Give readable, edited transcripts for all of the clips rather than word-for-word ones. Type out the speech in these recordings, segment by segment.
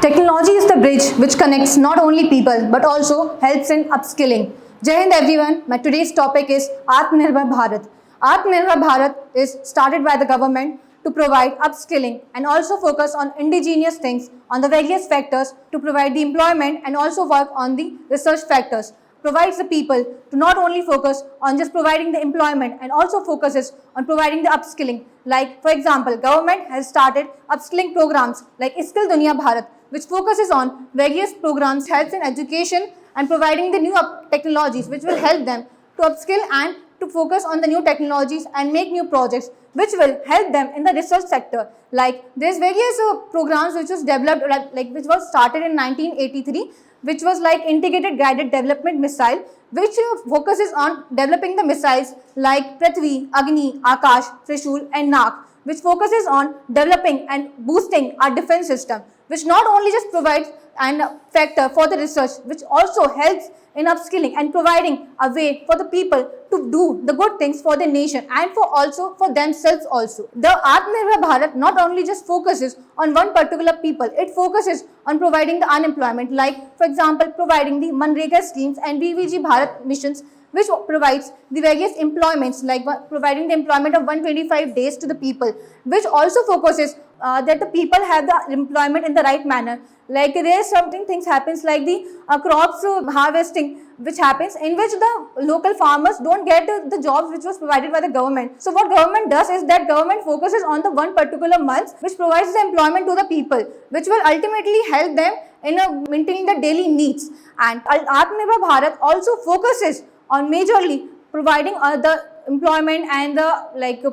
Technology is the bridge which connects not only people but also helps in upskilling. Jai Hind everyone, my today's topic is Atmanirbhar Bharat. Atmanirbhar Bharat is started by the government to provide upskilling and also focus on indigenous things on the various factors to provide the employment and also work on the research factors. Provides the people to not only focus on just providing the employment and also focuses on providing the upskilling. Like for example, government has started upskilling programs like Skill Dunia Bharat, which focuses on various programs, helps in education and providing the new technologies which will help them to upskill and to focus on the new technologies and make new projects which will help them in the research sector. Like there's various programs which was developed, which was started in 1983, which was like Integrated Guided Development Missile, which focuses on developing the missiles like Prithvi, Agni, Akash, Trishul and Nak, which focuses on developing and boosting our defense system, which not only just provides an factor for the research, which also helps in upskilling and providing a way for the people to do the good things for the nation and for also for themselves also. The Atmanirbhar Bharat not only just focuses on one particular people, it focuses on providing the unemployment, like for example providing the Manrega schemes and BVG Bharat missions, which provides the various employments like providing the employment of 125 days to the people, which also focuses that the people have the employment in the right manner. Like there is something things happens like the crops harvesting which happens in which the local farmers don't get the jobs which was provided by the government. So what government does is that government focuses on the one particular month which provides the employment to the people, which will ultimately help them in maintaining the daily needs. And Atmanirbhar Bharat also focuses on majorly providing the employment and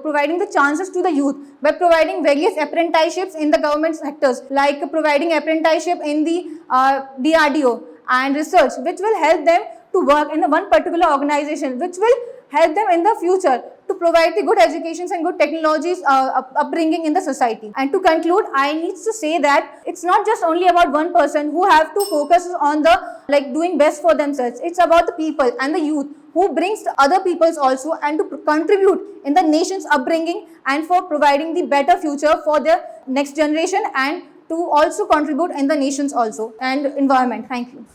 providing the chances to the youth by providing various apprenticeships in the government sectors, like providing apprenticeship in the DRDO and research, which will help them to work in one particular organization, which will help them in the future to provide the good educations and good technologies upbringing in the society. And to conclude, I need to say that it's not just only about one person who have to focus on the doing best for themselves. It's about the people and the youth who brings the other peoples also and to contribute in the nation's upbringing and for providing the better future for the next generation and to also contribute in the nations also and environment. Thank you.